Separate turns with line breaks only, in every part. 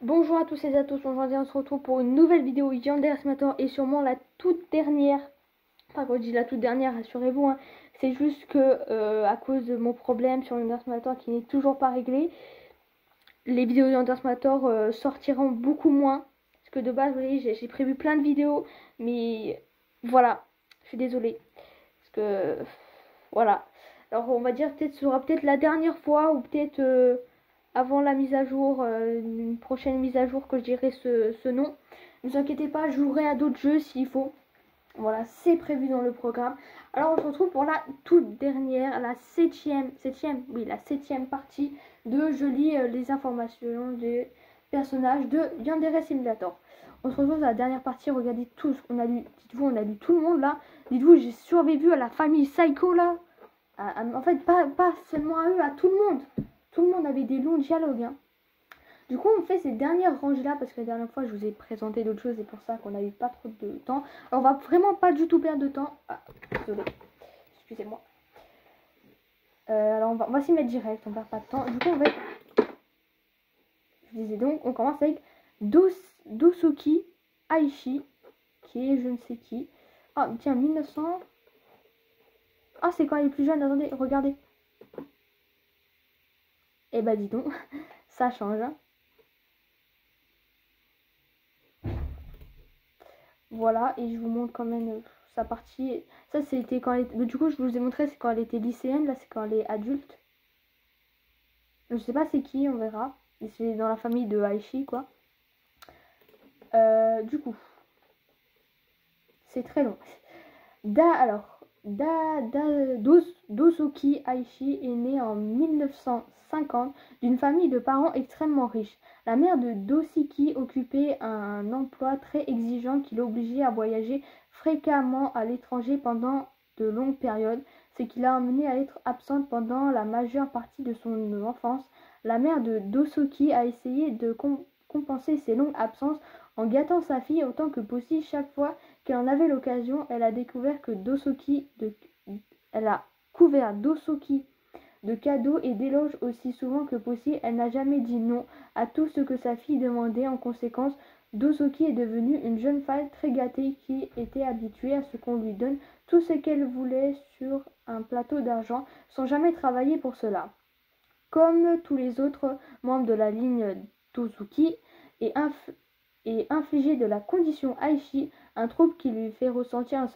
Bonjour à tous et à tous, aujourd'hui on se retrouve pour une nouvelle vidéo Yandere Simulator et sûrement la toute dernière. Enfin quand je dis la toute dernière, rassurez-vous, hein, c'est juste que à cause de mon problème sur Yandere Simulator qui n'est toujours pas réglé, les vidéos Yandere Simulator sortiront beaucoup moins. Parce que de base, vous voyez, j'ai prévu plein de vidéos, mais voilà, je suis désolée. Parce que voilà. Alors on va dire peut-être ce sera peut-être la dernière fois ou peut-être avant la mise à jour, une prochaine mise à jour que je dirai ce nom. Ne vous inquiétez pas, je jouerai à d'autres jeux s'il faut. Voilà, c'est prévu dans le programme. Alors on se retrouve pour la toute dernière, la oui, la septième partie de Je lis les informations des personnages de Yandere Simulator. On se retrouve dans la dernière partie, regardez tout ce qu'on a lu. Dites-vous, on a lu tout le monde là. Dites-vous, j'ai survécu à la famille Psycho là. En fait, pas seulement à eux, à tout le monde. Tout le monde avait des longs dialogues. Hein. Du coup, on fait ces dernières ranges là parce que la dernière fois, je vous ai présenté d'autres choses et pour ça qu'on n'a eu pas trop de temps. Alors, on va vraiment pas du tout perdre de temps. Ah, désolé. Excusez-moi. Alors, on va s'y mettre direct, on perd pas de temps. Du coup, on va être... Je disais donc, on commence avec Dosuki Aishi, qui est je ne sais qui. Ah, tiens, 1900... Ah, c'est quand il est plus jeune, attendez, regardez. Eh bah, dis donc, ça change, hein. Voilà, et je vous montre quand même sa partie. Ça, c'était quand elle était... Du coup, je vous ai montré, c'est quand elle était lycéenne. Là, c'est quand elle est adulte. Je sais pas c'est qui, on verra. C'est dans la famille de Aichi, quoi. Du coup, c'est très long. Dosuki Aichi est né en 1950 d'une famille de parents extrêmement riches. La mère de Dosuki occupait un emploi très exigeant qui l'obligeait à voyager fréquemment à l'étranger pendant de longues périodes, ce qui l'a amené à être absente pendant la majeure partie de son enfance. La mère de Dosuki a essayé de compenser ces longues absences en gâtant sa fille autant que possible. Chaque fois qu'elle en avait l'occasion, elle a couvert Dosuki de cadeaux et d'éloges aussi souvent que possible. Elle n'a jamais dit non à tout ce que sa fille demandait. En conséquence, Dosuki est devenue une jeune femme très gâtée qui était habituée à ce qu'on lui donne tout ce qu'elle voulait sur un plateau d'argent sans jamais travailler pour cela. Comme tous les autres membres de la ligne Dosuki, et infligé de la condition Aichi, un trouble qui lui fait ressentir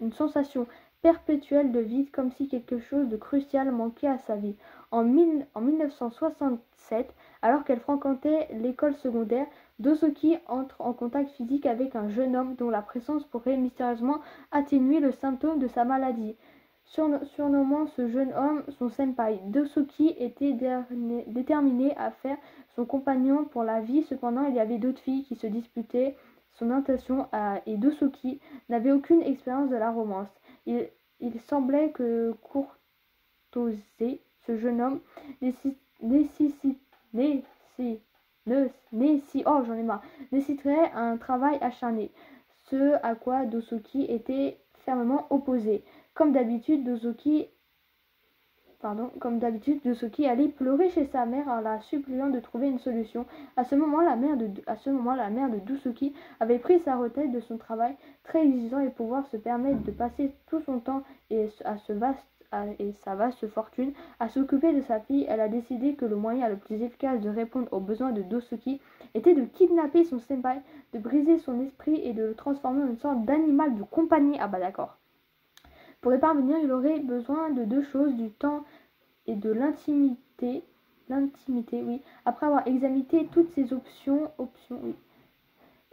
une sensation perpétuelle de vide, comme si quelque chose de crucial manquait à sa vie. En 1967, alors qu'elle fréquentait l'école secondaire, Dosuki entre en contact physique avec un jeune homme dont la présence pourrait mystérieusement atténuer le symptôme de sa maladie. Surnommant ce jeune homme son senpai, Dosuki était déterminé à faire son compagnon pour la vie. Cependant, il y avait d'autres filles qui se disputaient son intention et Dosuki n'avait aucune expérience de la romance. Il semblait que courtoiser ce jeune homme nécessiterait un travail acharné, ce à quoi Dosuki était fermement opposé. Comme d'habitude, Dosuki allait pleurer chez sa mère en la suppliant de trouver une solution. À ce moment, la mère de Dosuki avait pris sa retraite de son travail très exigeant et pouvoir se permettre de passer tout son temps et sa vaste fortune à s'occuper de sa fille. Elle a décidé que le moyen le plus efficace de répondre aux besoins de Dosuki était de kidnapper son senpai, de briser son esprit et de le transformer en une sorte d'animal de compagnie. Ah bah d'accord. Pour y parvenir, il aurait besoin de deux choses, du temps et de l'intimité. L'intimité, oui. Après avoir examiné toutes ces options, oui.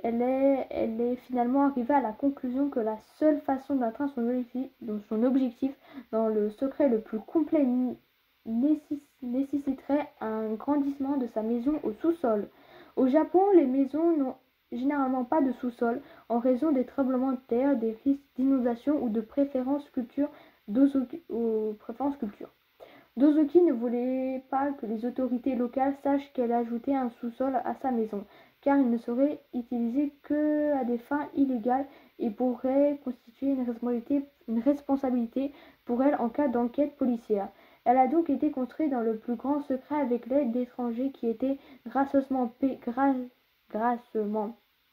Elle est finalement arrivée à la conclusion que la seule façon d'atteindre son objectif dans le secret le plus complet nécessiterait un grandissement de sa maison au sous-sol. Au Japon, les maisons n'ont généralement pas de sous-sol en raison des tremblements de terre, des risques d'inondation ou de préférences culture. Dosuki ne voulait pas que les autorités locales sachent qu'elle ajoutait un sous-sol à sa maison, car il ne serait utilisé que à des fins illégales et pourrait constituer une responsabilité pour elle en cas d'enquête policière. Elle a donc été construite dans le plus grand secret avec l'aide d'étrangers qui étaient grassement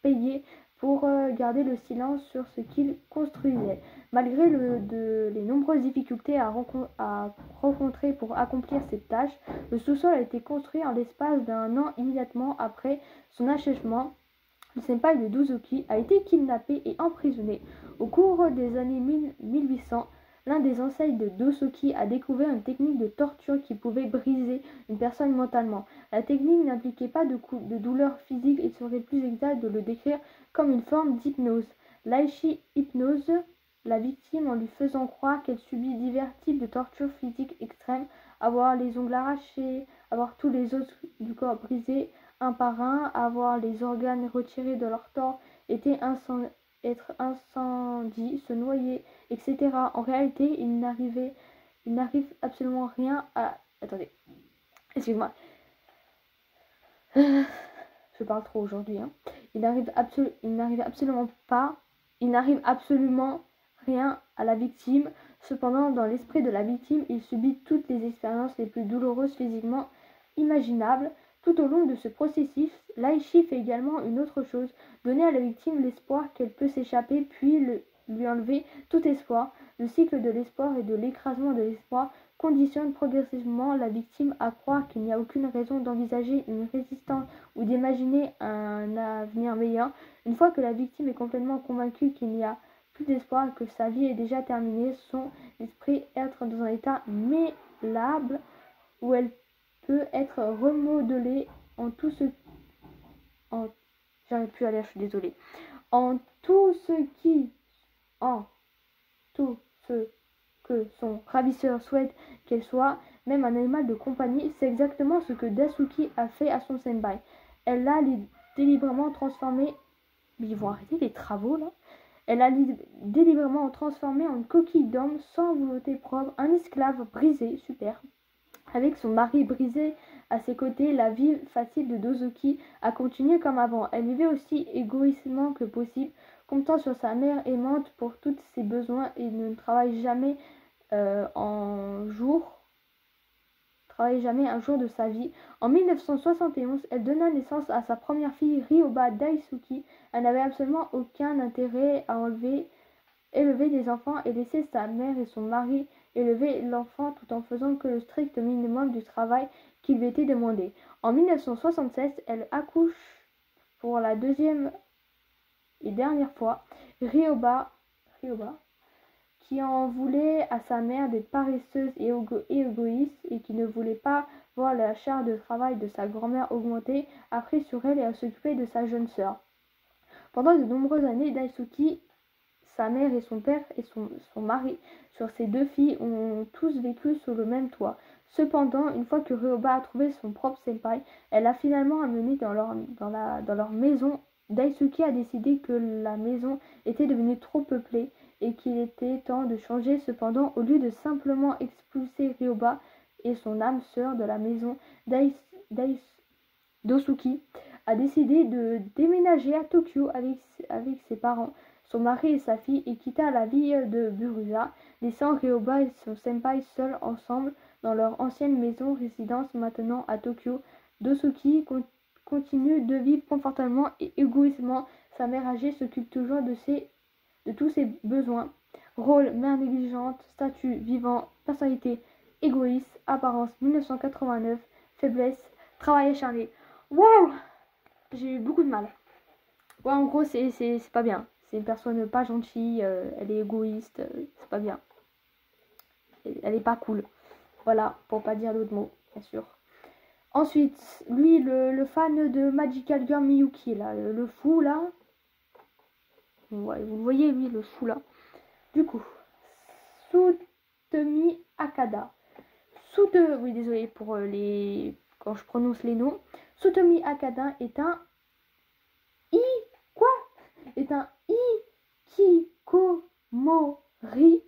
payés pour garder le silence sur ce qu'ils construisaient. Malgré les nombreuses difficultés à rencontrer pour accomplir cette tâche, le sous-sol a été construit en l'espace d'un an immédiatement après son achèvement. Le senpai de Dozuki a été kidnappé et emprisonné. Au cours des années 1800, l'un des ancêtres de Dozuki a découvert une technique de torture qui pouvait briser une personne mentalement. La technique n'impliquait pas de douleur physique et serait plus exact de le décrire comme une forme d'hypnose. L'aichi hypnose la victime en lui faisant croire qu'elle subit divers types de tortures physiques extrêmes, avoir les ongles arrachés, avoir tous les os du corps brisés un par un, avoir les organes retirés de leur corps, être incendié, se noyer, etc. En réalité, il n'arrive absolument rien à... Attendez, excuse-moi. Je parle trop aujourd'hui. Hein. Il n'arrive absolument rien à la victime. Cependant, dans l'esprit de la victime, il subit toutes les expériences les plus douloureuses physiquement imaginables. Tout au long de ce processus, l'aichi fait également une autre chose, donner à la victime l'espoir qu'elle peut s'échapper, puis lui enlever tout espoir. Le cycle de l'espoir et de l'écrasement de l'espoir conditionne progressivement la victime à croire qu'il n'y a aucune raison d'envisager une résistance ou d'imaginer un avenir meilleur. Une fois que la victime est complètement convaincue qu'il n'y a plus d'espoir et que sa vie est déjà terminée, son esprit entre dans un état mélable où elle peut être remodelée en tout ce... J'arrive plus à lire, je suis désolée. En tout ce que son ravisseur souhaite qu'elle soit, même un animal de compagnie. C'est exactement ce que Daisuke a fait à son senpai. Elle l'a délibérément transformé... Mais ils vont arrêter les travaux là. Elle l'a délibérément transformé en une coquille d'homme sans volonté propre, un esclave brisé, super. Avec son mari brisé à ses côtés, la vie facile de Dozuki a continué comme avant. Elle vivait aussi égoïstement que possible, comptant sur sa mère aimante pour tous ses besoins et ne travaille jamais un jour de sa vie. En 1971, elle donna naissance à sa première fille, Ryoba Daisuke. Elle n'avait absolument aucun intérêt à élever des enfants et laisser sa mère et son mari élever l'enfant tout en faisant que le strict minimum du travail qui lui était demandé. En 1976, elle accouche pour la deuxième et dernière fois. Ryoba, qui en voulait à sa mère d'être paresseuse et égoïste et qui ne voulait pas voir la charge de travail de sa grand-mère augmenter, a pris sur elle et a s'occuper de sa jeune sœur. Pendant de nombreuses années, Daisuke, sa mère et son père et son mari sur ses deux filles ont tous vécu sous le même toit. Cependant, une fois que Ryoba a trouvé son propre senpai, elle a finalement amené dans leur maison. Daisuke a décidé que la maison était devenue trop peuplée et qu'il était temps de changer. Cependant, au lieu de simplement expulser Ryoba et son âme sœur de la maison, Dosuki a décidé de déménager à Tokyo avec ses parents, son mari et sa fille, et quitta la ville de Burusa, laissant Ryoba et son senpai seuls ensemble dans leur ancienne maison résidence maintenant à Tokyo. Dosuki continue de vivre confortablement et égoïstement. Sa mère âgée s'occupe toujours de tous ses besoins. Rôle, mère négligente, statut vivant, personnalité égoïste, apparence 1989, faiblesse, travail acharné. Waouh! J'ai eu beaucoup de mal. Ouais, en gros, c'est pas bien. C'est une personne pas gentille, elle est égoïste, c'est pas bien. Elle est pas cool. Voilà, pour pas dire d'autres mots, bien sûr. Ensuite, lui, le fan de Magical Girl Miyuki, là, le fou, là. Ouais, vous voyez, lui, le fou, là. Du coup, Sutemi Akada. Oui, désolé pour quand je prononce les noms. Sutemi Akada est un hikikomori,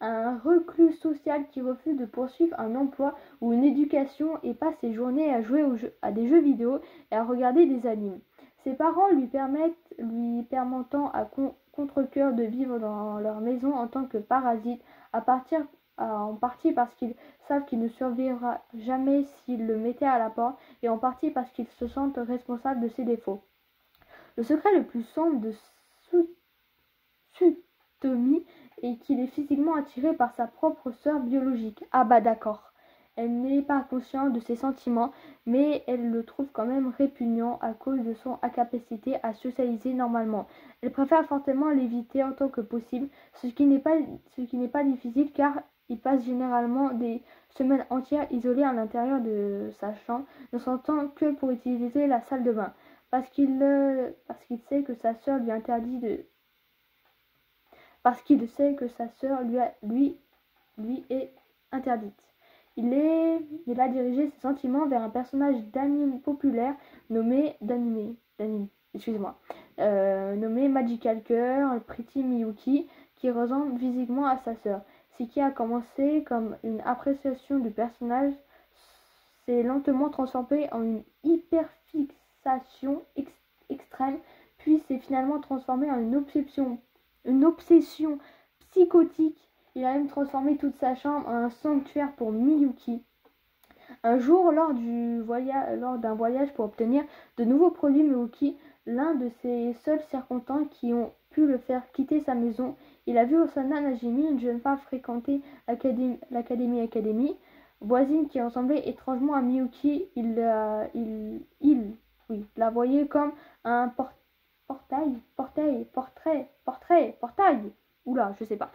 un reclus social qui refuse de poursuivre un emploi ou une éducation et passe ses journées à jouer à des jeux vidéo et à regarder des animes. Ses parents lui permettant à contre-cœur de vivre dans leur maison en tant que parasite. À partir en partie parce qu'ils savent qu'il ne survivra jamais s'ils le mettaient à la porte, et en partie parce qu'ils se sentent responsables de ses défauts. Le secret le plus sombre de Tsutomu est qu'il est physiquement attiré par sa propre sœur biologique. Ah bah d'accord. Elle n'est pas consciente de ses sentiments, mais elle le trouve quand même répugnant à cause de son incapacité à socialiser normalement. Elle préfère fortement l'éviter en tant que possible, ce qui n'est pas difficile car il passe généralement des semaines entières isolé à l'intérieur de sa chambre, ne sortant que pour utiliser la salle de bain, parce qu'il sait que sa sœur lui interdit de parce qu'il sait que sa sœur lui est interdite. Il a dirigé ses sentiments vers un personnage d'anime populaire nommé nommé Magical Girl Pretty Miyuki, qui ressemble physiquement à sa sœur. Ce qui a commencé comme une appréciation du personnage s'est lentement transformé en une hyperfixation extrême, puis s'est finalement transformé en une obsession psychotique. Il a même transformé toute sa chambre en un sanctuaire pour Miyuki. Un jour, lors d'un voyage pour obtenir de nouveaux produits Miyuki, l'un de ses seuls circonstants qui ont pu le faire quitter sa maison, il a vu Osana Najimi, une jeune femme fréquenter l'académie voisine qui ressemblait étrangement à Miyuki. Il la voyait comme un portail, oula, je sais pas,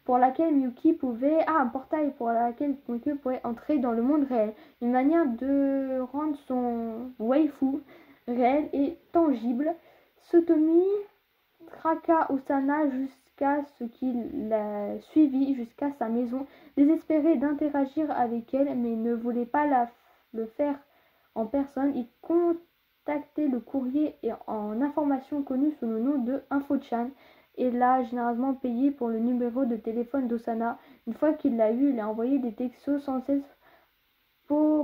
pour laquelle Miyuki pouvait, un portail pour laquelle Miyuki pouvait entrer dans le monde réel, une manière de rendre son waifu réel et tangible. Tsutomu traqua Osana jusqu'à ce qu'il la suivit jusqu'à sa maison, désespéré d'interagir avec elle, mais ne voulait pas le faire en personne. Il contactait le courrier en information connu sous le nom de InfoChan et l'a généreusement payé pour le numéro de téléphone d'Osana. Une fois qu'il l'a eu, il a envoyé des textos sans cesse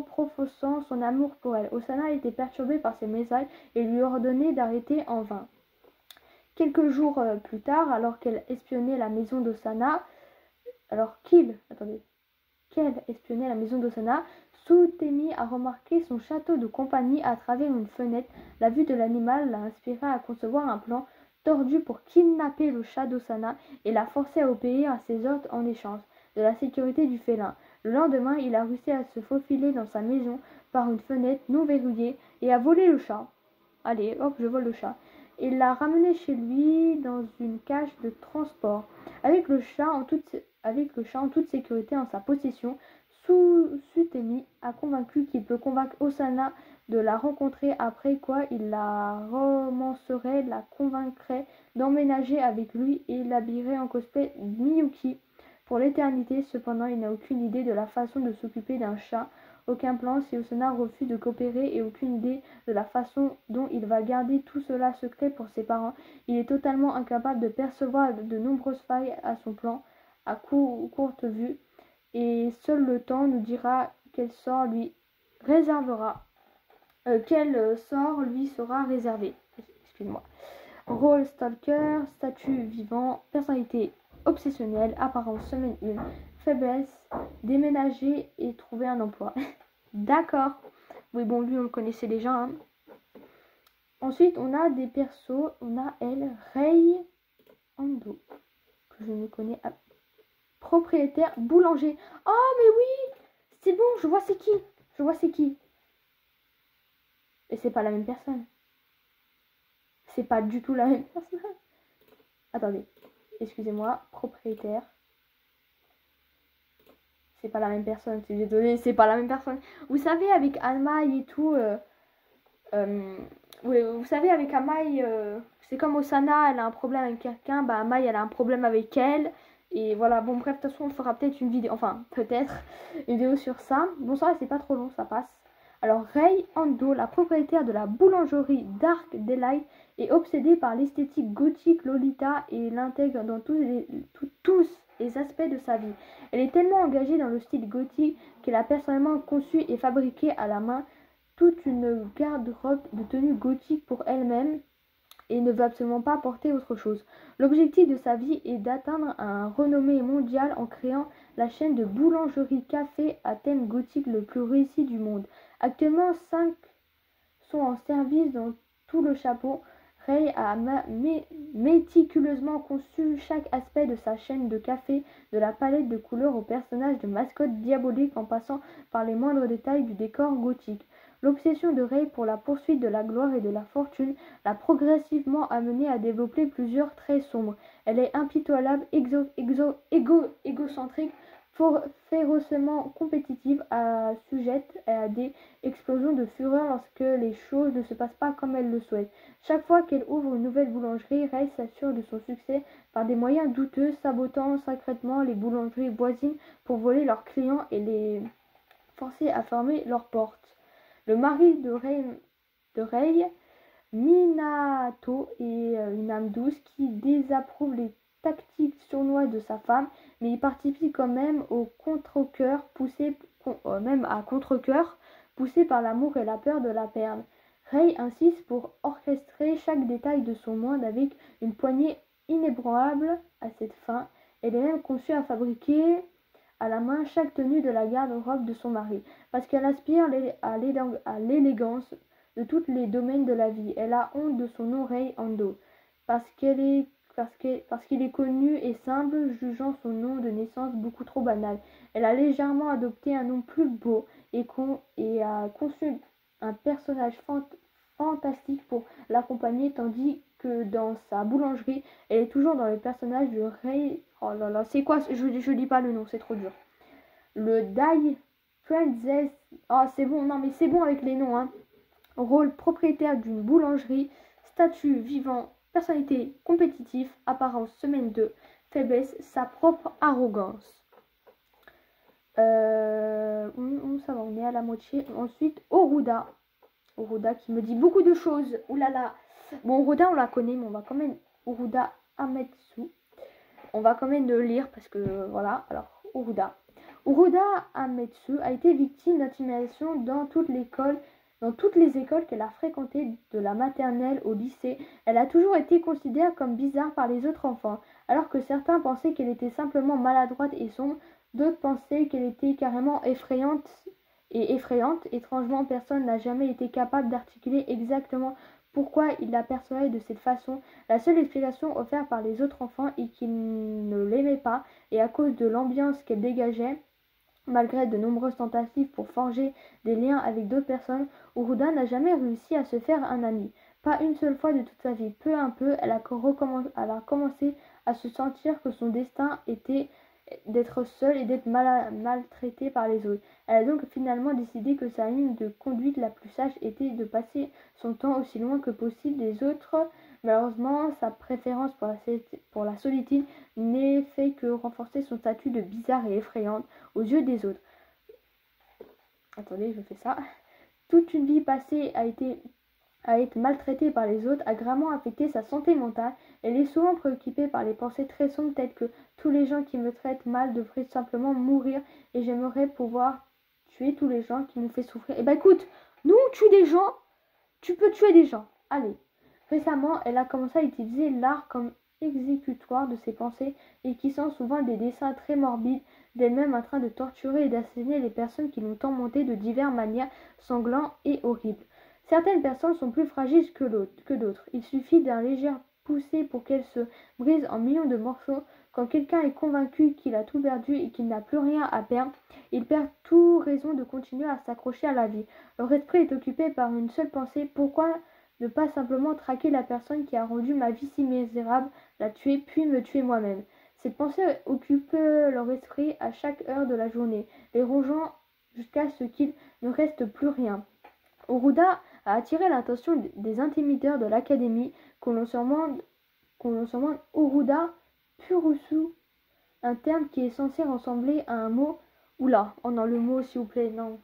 professant son amour pour elle. Osana était perturbée par ces messages et lui ordonnait d'arrêter en vain. Quelques jours plus tard, alors qu'elle espionnait la maison d'Osana, Tsutomu a remarqué son château de compagnie à travers une fenêtre. La vue de l'animal l'a inspiré à concevoir un plan tordu pour kidnapper le chat d'Osana et la forcer à obéir à ses ordres en échange de la sécurité du félin. Le lendemain, il a réussi à se faufiler dans sa maison par une fenêtre non verrouillée et a volé le chat. Allez, hop, je vole le chat. Et l'a ramené chez lui dans une cage de transport. Avec le chat en toute sécurité en sa possession, Tsutomu a convaincu qu'il peut convaincre Osana de la rencontrer, après quoi il la romancerait, la convaincrait d'emménager avec lui et l'habillerait en cosplay Miyuki pour l'éternité. Cependant, il n'a aucune idée de la façon de s'occuper d'un chat, aucun plan si Osana refuse de coopérer et aucune idée de la façon dont il va garder tout cela secret pour ses parents. Il est totalement incapable de percevoir de nombreuses failles à son plan à courte vue, et seul le temps nous dira quel sort lui sera réservé. Excuse-moi. Rôle stalker, statut vivant, personnalité obsessionnelle, apparence semaine 1, faiblesse, déménager et trouver un emploi. D'accord. Oui, bon, lui, on le connaissait déjà. Hein. Ensuite, on a des persos. On a elle, Rei Ando, que je ne connais pas. Propriétaire, boulanger. Oh, mais oui, c'est bon, je vois c'est qui. Et c'est pas la même personne. C'est pas du tout la même personne. Attendez, excusez-moi, propriétaire. C'est pas la même personne, je suis désolée, c'est pas la même personne. Vous savez, avec Amai et tout, oui, vous savez, avec Amai, c'est comme Osana, elle a un problème avec quelqu'un, bah Amai, elle a un problème avec elle. Et voilà, bon bref, de toute façon, on fera peut-être une vidéo, une vidéo sur ça. Bon, ça, c'est pas trop long, ça passe. Alors, Rei Ando, la propriétaire de la boulangerie Dark Delight, est obsédée par l'esthétique gothique Lolita et l'intègre dans tous les aspects de sa vie. Elle est tellement engagée dans le style gothique qu'elle a personnellement conçu et fabriqué à la main toute une garde-robe de tenues gothiques pour elle-même et ne veut absolument pas apporter autre chose. L'objectif de sa vie est d'atteindre un renommée mondiale en créant la chaîne de boulangerie-café à thème gothique le plus réussi du monde. Actuellement, 5 sont en service dans tout le chapeau. Ray a méticuleusement conçu chaque aspect de sa chaîne de café, de la palette de couleurs au personnage de mascotte diabolique en passant par les moindres détails du décor gothique. L'obsession de Ray pour la poursuite de la gloire et de la fortune l'a progressivement amené à développer plusieurs traits sombres. Elle est impitoyable, égocentrique, férocement compétitive, sujette à des explosions de fureur lorsque les choses ne se passent pas comme elle le souhaite. Chaque fois qu'elle ouvre une nouvelle boulangerie, Ray s'assure de son succès par des moyens douteux, sabotant secrètement les boulangeries voisines pour voler leurs clients et les forcer à fermer leurs portes. Le mari de Ray, Minato, est une âme douce qui désapprouve les tactiques sournoises de sa femme, mais il participe quand même au contre-cœur, poussé par l'amour et la peur de la perdre. Ray insiste pour orchestrer chaque détail de son monde avec une poignée inébranlable à cette fin. Elle est même conçue à fabriquer à la main chaque tenue de la garde-robe de son mari, parce qu'elle aspire à l'élégance de tous les domaines de la vie. Elle a honte de son nom Ray Ando, parce qu'il est connu et simple, jugeant son nom de naissance beaucoup trop banal. Elle a légèrement adopté un nom plus beau et a conçu un personnage fantastique pour l'accompagner, tandis que dans sa boulangerie, elle est toujours dans le personnage de Ray. Oh là là, c'est quoi? Je lis pas le nom, c'est trop dur. Le Dai Princess. Ah, c'est bon, non mais c'est bon avec les noms, hein. Rôle propriétaire d'une boulangerie, statut vivant, personnalité compétitive, apparence semaine 2, faiblesse, sa propre arrogance. Ça va, on est à la moitié. Ensuite, Oruda. Oruda qui me dit beaucoup de choses. Ouh là là. Bon, Oruda, on la connaît, mais on va quand même... Oruda Ametsu. On va quand même le lire parce que, voilà. Alors, Oruda. Oruda Ametsu a été victime d'intimidation dans toutes les écoles qu'elle a fréquentées, de la maternelle au lycée. Elle a toujours été considérée comme bizarre par les autres enfants, alors que certains pensaient qu'elle était simplement maladroite et sombre, d'autres pensaient qu'elle était carrément effrayante. Étrangement, personne n'a jamais été capable d'articuler exactement pourquoi il la percevait de cette façon. La seule explication offerte par les autres enfants est qu'ils ne l'aimaient pas, et à cause de l'ambiance qu'elle dégageait. Malgré de nombreuses tentatives pour forger des liens avec d'autres personnes, Oruda n'a jamais réussi à se faire un ami. Pas une seule fois de toute sa vie. Peu à peu, elle a commencé à se sentir que son destin était d'être seule et d'être maltraitée par les autres. Elle a donc finalement décidé que sa ligne de conduite la plus sage était de passer son temps aussi loin que possible des autres. Malheureusement, sa préférence pour la solitude n'est fait que renforcer son statut de bizarre et effrayante aux yeux des autres. Attendez, je fais ça. Toute une vie passée à être maltraitée par les autres a gravement affecté sa santé mentale. Elle est souvent préoccupée par les pensées très sombres telles que tous les gens qui me traitent mal devraient simplement mourir et j'aimerais pouvoir tuer tous les gens qui m'ont fait souffrir. Eh ben écoute, nous on tue des gens, tu peux tuer des gens. Allez. Récemment, elle a commencé à utiliser l'art comme exécutoire de ses pensées et qui sont souvent des dessins très morbides d'elle-même en train de torturer et d'assassiner les personnes qui l'ont tourmentée de diverses manières sanglantes et horribles. Certaines personnes sont plus fragiles que d'autres. Il suffit d'un léger poussé pour qu'elles se brisent en millions de morceaux. Quand quelqu'un est convaincu qu'il a tout perdu et qu'il n'a plus rien à perdre, il perd toute raison de continuer à s'accrocher à la vie. Leur esprit est occupé par une seule pensée: pourquoi ne pas simplement traquer la personne qui a rendu ma vie si misérable, la tuer, puis me tuer moi-même. Cette pensée occupe leur esprit à chaque heure de la journée, les rongeant jusqu'à ce qu'il ne reste plus rien. Oruda a attiré l'attention des intimiteurs de l'académie, qu'on l'on surnomme Oruda Purusu, un terme qui est censé ressembler à un mot. Oula, oh non, le mot s'il vous plaît, non.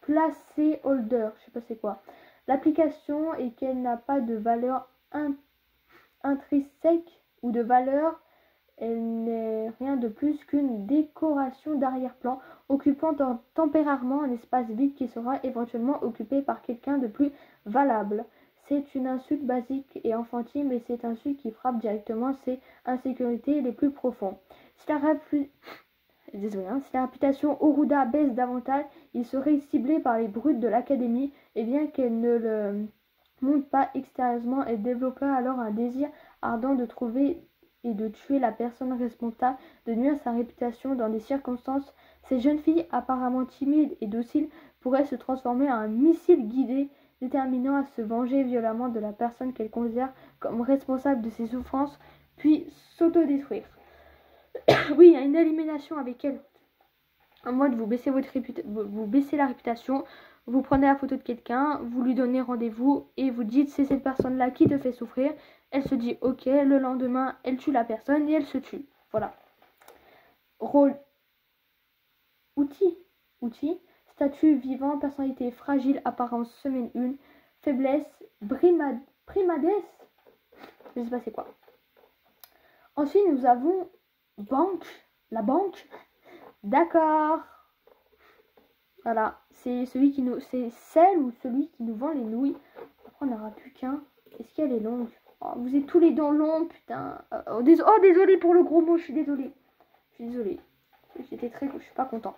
Placeholder, je sais pas c'est quoi. L'application est qu'elle n'a pas de valeur intrinsèque ou de valeur. Elle n'est rien de plus qu'une décoration d'arrière-plan, occupant temporairement un espace vide qui sera éventuellement occupé par quelqu'un de plus valable. C'est une insulte basique et enfantine, mais c'est une insulte qui frappe directement ses insécurités les plus profondes. Si la réputation Oruda baisse davantage, il serait ciblé par les brutes de l'académie, et bien qu'elle ne le montre pas extérieurement, elle développera alors un désir ardent de trouver et de tuer la personne responsable de nuire à sa réputation. Dans des circonstances, ces jeunes filles apparemment timides et dociles pourraient se transformer en un missile guidé, déterminant à se venger violemment de la personne qu'elles considèrent comme responsable de ses souffrances, puis s'autodétruire. Oui, il y a une élimination avec elle. En mode, vous baissez la réputation, vous prenez la photo de quelqu'un, vous lui donnez rendez-vous et vous dites c'est cette personne-là qui te fait souffrir. Elle se dit ok, le lendemain, elle tue la personne et elle se tue. Voilà. Rôle. Outil. Statut vivant, personnalité fragile, apparence semaine 1, faiblesse, primadesse. Je sais pas c'est quoi. Ensuite, nous avons banque. La banque. D'accord. Voilà, c'est celui qui nous, c'est celle ou celui qui nous vend les nouilles. Après, on n'aura plus qu'un. Est-ce qu'elle est longue? Oh, vous êtes tous les dents longs, putain. Désolé pour le gros mot, je suis désolée. Je suis pas content.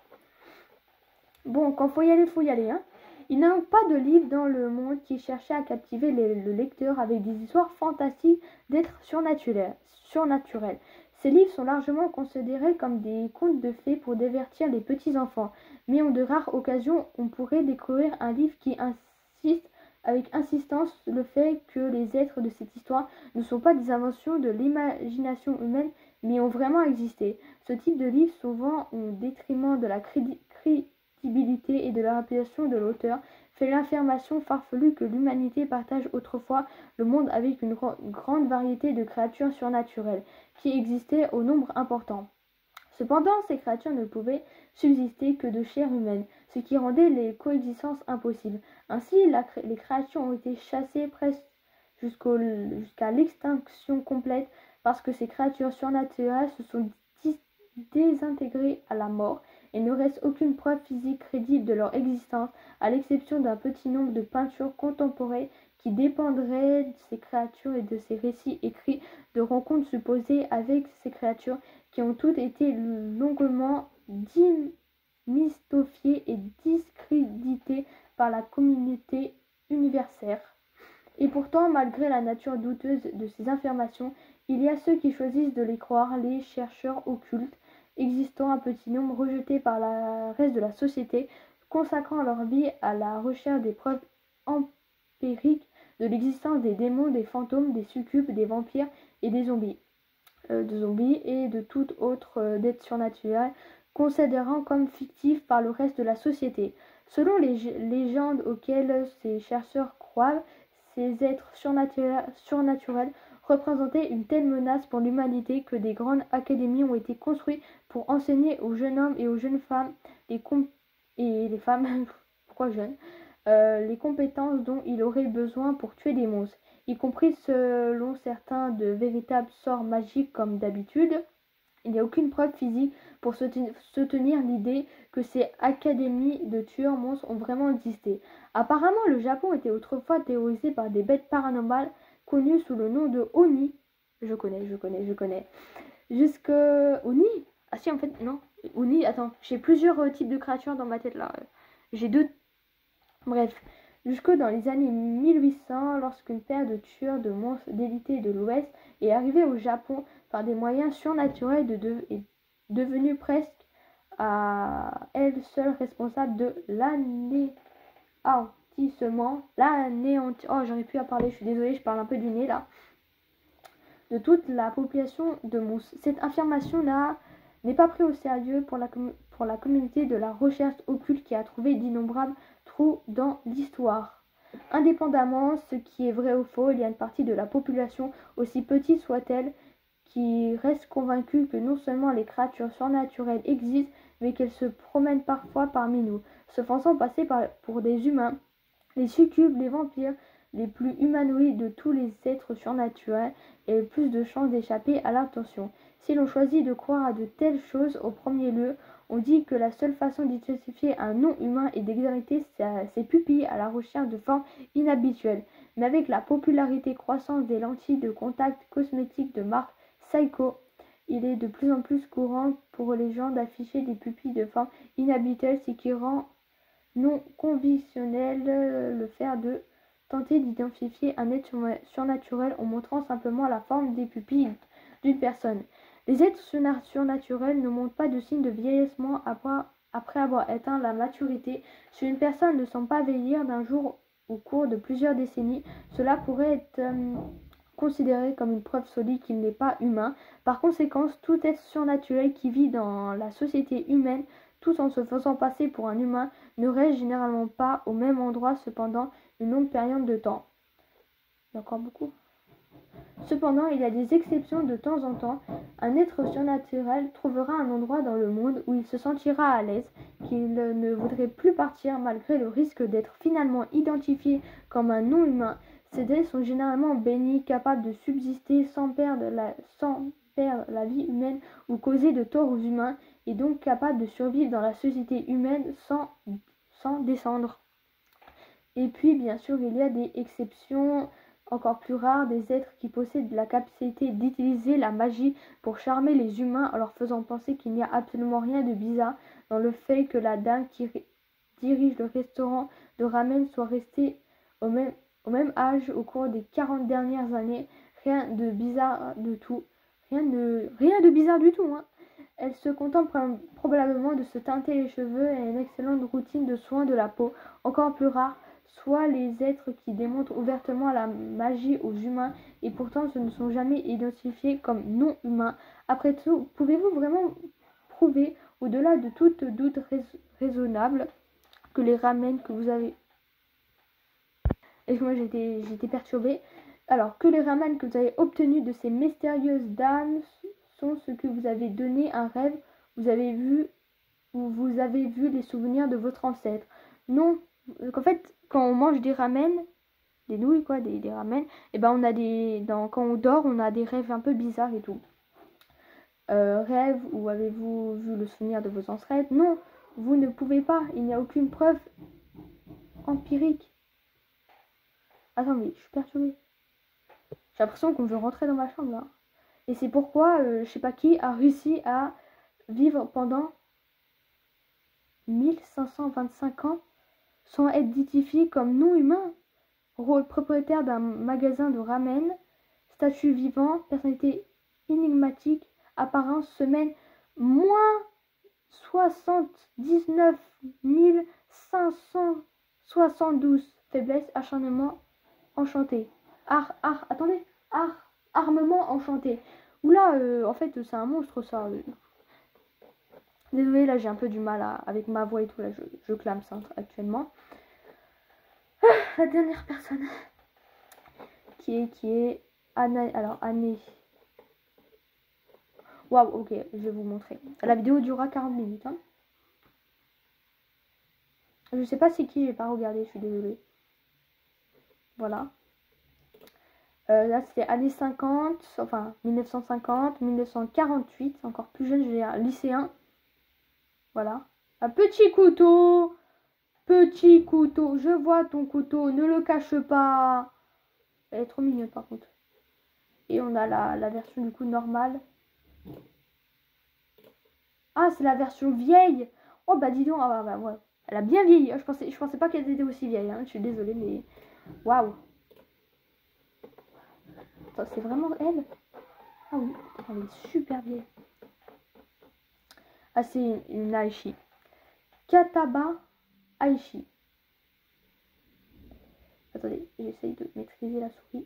Bon, quand faut y aller, hein. Il n'y a donc pas de livre dans le monde qui cherchait à captiver le lecteur avec des histoires fantastiques d'êtres surnaturels. Ces livres sont largement considérés comme des contes de fées pour divertir les petits enfants, mais en de rares occasions, on pourrait découvrir un livre qui insiste avec insistance le fait que les êtres de cette histoire ne sont pas des inventions de l'imagination humaine, mais ont vraiment existé. Ce type de livre, souvent au détriment de la crédibilité et de la réputation de l'auteur, fait l'affirmation farfelue que l'humanité partage autrefois le monde avec une grande variété de créatures surnaturelles qui existaient au nombre important. Cependant, ces créatures ne pouvaient subsister que de chair humaine, ce qui rendait les coexistences impossibles. Ainsi, les créatures ont été chassées presque jusqu'à l'extinction complète parce que ces créatures surnaturelles se sont désintégrées à la mort et ne reste aucune preuve physique crédible de leur existence, à l'exception d'un petit nombre de peintures contemporaines qui dépendraient de ces créatures et de ces récits écrits de rencontres supposées avec ces créatures qui ont toutes été longuement démystifiées et discréditées par la communauté universelle. Et pourtant, malgré la nature douteuse de ces affirmations, il y a ceux qui choisissent de les croire, les chercheurs occultes, existant un petit nombre rejetés par le reste de la société, consacrant leur vie à la recherche des preuves empiriques de l'existence des démons, des fantômes, des succubes, des vampires et des zombies. Et de toute autre dette surnaturelle, considérant comme fictif par le reste de la société. Selon les légendes auxquelles ces chercheurs croient, ces êtres surnaturels représentaient une telle menace pour l'humanité que des grandes académies ont été construites pour enseigner aux jeunes hommes et aux jeunes femmes les femmes pourquoi jeunes les compétences dont ils auraient besoin pour tuer des monstres, y compris selon certains de véritables sorts magiques comme d'habitude. Il n'y a aucune preuve physique pour soutenir l'idée que ces académies de tueurs monstres ont vraiment existé. Apparemment, le Japon était autrefois terrorisé par des bêtes paranormales connues sous le nom de Oni. Je connais. Jusque Oni. Ah si, en fait, non. Oni, attends, j'ai plusieurs types de créatures dans ma tête là. J'ai deux. Bref. Jusque dans les années 1800, lorsqu'une paire de tueurs de monstres d'élites de l'Ouest est arrivée au Japon par des moyens surnaturels est devenue presque à elle seule responsable de l'anéantissement. Oh, j'aurais pu à parler, je suis désolée, je parle un peu du nez là. De toute la population de monstres. Cette affirmation n'est pas prise au sérieux pour la communauté de la recherche occulte qui a trouvé d'innombrables trous dans l'histoire. Indépendamment ce qui est vrai ou faux, il y a une partie de la population, aussi petite soit-elle, qui reste convaincue que non seulement les créatures surnaturelles existent, mais qu'elles se promènent parfois parmi nous, se faisant passer pour des humains. Les succubes, les vampires, les plus humanoïdes de tous les êtres surnaturels aient le plus de chances d'échapper à l'intention. Si l'on choisit de croire à de telles choses au premier lieu, on dit que la seule façon d'identifier un non-humain est d'examiner ses pupilles à la recherche de formes inhabituelles. Mais avec la popularité croissante des lentilles de contact cosmétiques de marque Seiko, il est de plus en plus courant pour les gens d'afficher des pupilles de forme inhabituelle, ce qui rend non conventionnel le fait de tenter d'identifier un être surnaturel en montrant simplement la forme des pupilles d'une personne. Les êtres surnaturels ne montrent pas de signes de vieillissement après avoir atteint la maturité. Si une personne ne semble pas vieillir d'un jour au cours de plusieurs décennies, cela pourrait être considéré comme une preuve solide qu'il n'est pas humain. Par conséquent, tout être surnaturel qui vit dans la société humaine tout en se faisant passer pour un humain ne reste généralement pas au même endroit cependant une longue période de temps. Il y a encore beaucoup. Cependant, il y a des exceptions de temps en temps. Un être surnaturel trouvera un endroit dans le monde où il se sentira à l'aise, qu'il ne voudrait plus partir malgré le risque d'être finalement identifié comme un non-humain. Ces êtres sont généralement bénis, capables de subsister sans perdre la vie humaine ou causer de tort aux humains, et donc capables de survivre dans la société humaine sans descendre. Et puis, bien sûr, il y a des exceptions encore plus rares, des êtres qui possèdent la capacité d'utiliser la magie pour charmer les humains en leur faisant penser qu'il n'y a absolument rien de bizarre dans le fait que la dame qui dirige le restaurant de ramen soit restée au même âge au cours des 40 dernières années. Rien de bizarre du tout. Rien de bizarre du tout, hein. Elle se contente probablement de se teinter les cheveux et a une excellente routine de soins de la peau. Encore plus rare, soit les êtres qui démontrent ouvertement la magie aux humains et pourtant ce ne sont jamais identifiés comme non humains. Après tout, pouvez-vous vraiment prouver, au-delà de toute doute raisonnable, que les ramen que vous avez... Excusez-moi, j'étais perturbée. Alors, que les ramen que vous avez obtenus de ces mystérieuses dames sont ce que vous avez donné un rêve, vous avez vu les souvenirs de votre ancêtre. Non, en fait, quand on mange des ramen, des nouilles quoi, des ramen, et ben on a quand on dort, on a des rêves un peu bizarres et tout. Rêve, ou avez-vous vu le souvenir de vos ancêtres? Non, vous ne pouvez pas, il n'y a aucune preuve empirique. Attends, mais je suis perturbée. J'ai l'impression qu'on veut rentrer dans ma chambre là. Et c'est pourquoi, je sais pas qui a réussi à vivre pendant 1525 ans sans être identifié comme non humain. Propriétaire d'un magasin de ramen, statut vivant, personnalité énigmatique, apparence semaine, moins 79 572, faiblesse, acharnement, enchanté. Attendez, armement enchanté. Oula, en fait, c'est un monstre ça. Désolée, là j'ai un peu du mal avec ma voix et tout, là je clame ça actuellement. La dernière personne qui est Anna. Alors Annie. Waouh, ok, je vais vous montrer. La vidéo durera 40 minutes. Hein. Je sais pas c'est qui, j'ai pas regardé, je suis désolée. Voilà. Là c'était années 50, enfin 1950, 1948, encore plus jeune, j'ai un lycéen. Voilà. Un petit couteau. Petit couteau, je vois ton couteau, ne le cache pas. Elle est trop mignonne par contre. Et on a la version du coup normale. Ah, c'est la version vieille. Oh bah dis donc, ah, bah, ouais. Elle a bien vieilli. Je pensais pas qu'elle était aussi vieille. Hein. Je suis désolée, mais waouh. C'est vraiment elle. Ah oui, elle est super vieille. Ah, c'est une Aichi. Kataba Aichi. Attendez, j'essaye de maîtriser la souris.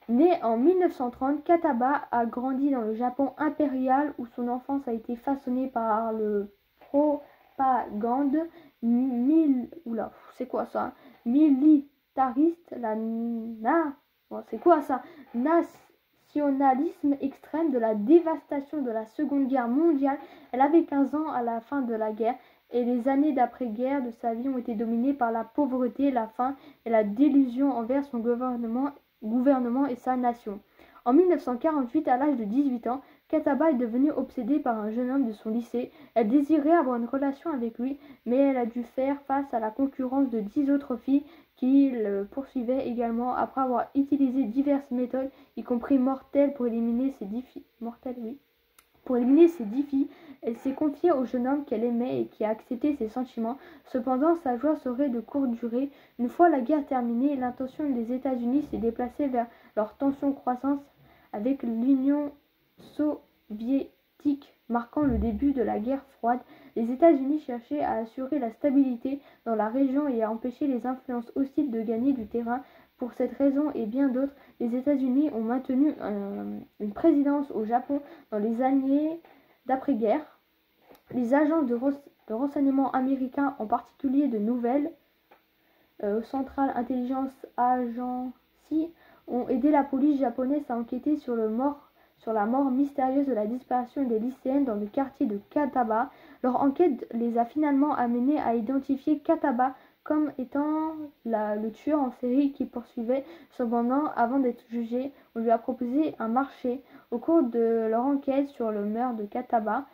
Née en 1930, Kataba a grandi dans le Japon impérial où son enfance a été façonnée par le propagande c'est quoi ça? Militariste, c'est quoi ça? Nationalisme extrême de la dévastation de la Seconde Guerre mondiale. Elle avait 15 ans à la fin de la guerre et les années d'après-guerre de sa vie ont été dominées par la pauvreté, la faim et la délusion envers son gouvernement et sa nation. En 1948, à l'âge de 18 ans, Kataba est devenue obsédée par un jeune homme de son lycée. Elle désirait avoir une relation avec lui, mais elle a dû faire face à la concurrence de 10 autres filles qu'il poursuivait également après avoir utilisé diverses méthodes, y compris mortelles, pour éliminer ses défis. Pour éliminer ses défis, elle s'est confiée au jeune homme qu'elle aimait et qui a accepté ses sentiments. Cependant, sa joie serait de courte durée. Une fois la guerre terminée, l'intention des États-Unis s'est déplacée vers leur tension croissante avec l'Union soviétique, marquant le début de la guerre froide. Les États-Unis cherchaient à assurer la stabilité dans la région et à empêcher les influences hostiles de gagner du terrain. Pour cette raison et bien d'autres, les États-Unis ont maintenu une présidence au Japon dans les années d'après-guerre. Les agences de renseignement américains, en particulier de Nouvelle Central Intelligence Agency, ont aidé la police japonaise à enquêter sur la mort mystérieuse de la disparition des lycéennes dans le quartier de Kataba. Leur enquête les a finalement amenés à identifier Kataba comme étant le tueur en série qui poursuivait. Cependant, avant d'être jugé, on lui a proposé un marché. Au cours de leur enquête sur le meurtre de Kataba,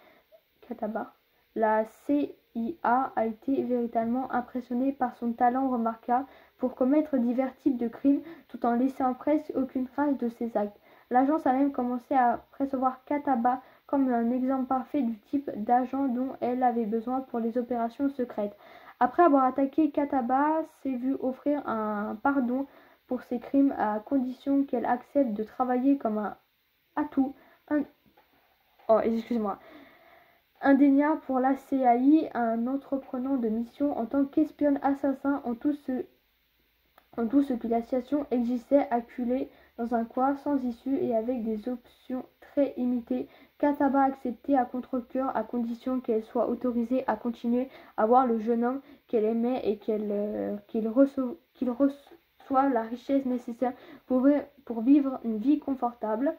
la CIA a été véritablement impressionnée par son talent remarquable pour commettre divers types de crimes tout en laissant presque aucune trace de ses actes. L'agence a même commencé à percevoir Kataba comme un exemple parfait du type d'agent dont elle avait besoin pour les opérations secrètes. Après avoir attaqué Kataba, s'est vu offrir un pardon pour ses crimes à condition qu'elle accepte de travailler comme un atout indéniable pour la CIA, un entrepreneur de mission en tant qu'espionne assassin en tout ce que la situation existait acculée dans un coin sans issue et avec des options très limitées. Kataba a accepté à contre-cœur à condition qu'elle soit autorisée à continuer à voir le jeune homme qu'elle aimait et qu'il reçoive la richesse nécessaire pour vivre une vie confortable.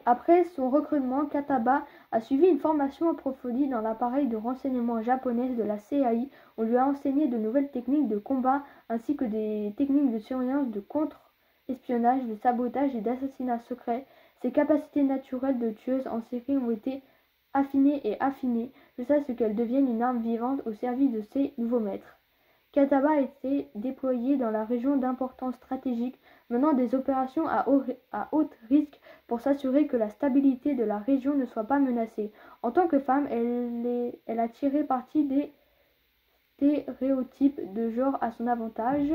Après son recrutement, Kataba a suivi une formation approfondie dans l'appareil de renseignement japonais de la CIA. On lui a enseigné de nouvelles techniques de combat ainsi que des techniques de surveillance, de contre-espionnage, de sabotage et d'assassinat secret. Ses capacités naturelles de tueuse en série ont été affinées jusqu'à ce qu'elle devienne une arme vivante au service de ses nouveaux maîtres. Kataba a été déployée dans la région d'importance stratégique, menant des opérations à haut risque pour s'assurer que la stabilité de la région ne soit pas menacée. En tant que femme, elle a tiré parti des stéréotypes de genre à son avantage,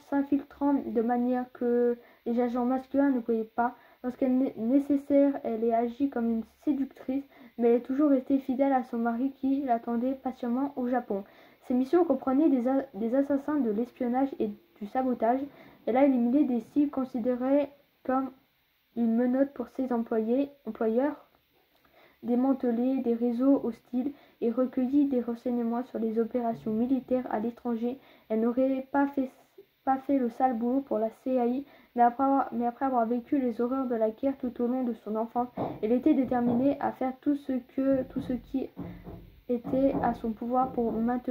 s'infiltrant de manière que les agents masculins ne voyaient pas. Lorsqu'elle est nécessaire, elle est agi comme une séductrice, mais elle est toujours restée fidèle à son mari qui l'attendait patiemment au Japon. Ses missions comprenaient des assassins, de l'espionnage et du sabotage. Elle a éliminé des cibles considérées comme une menace pour ses employeurs, démantelé des réseaux hostiles et recueilli des renseignements sur les opérations militaires à l'étranger. Elle n'aurait pas fait le sale boulot pour la CIA, mais après avoir vécu les horreurs de la guerre tout au long de son enfance, elle était déterminée à faire tout ce qui était à son pouvoir pour maintenir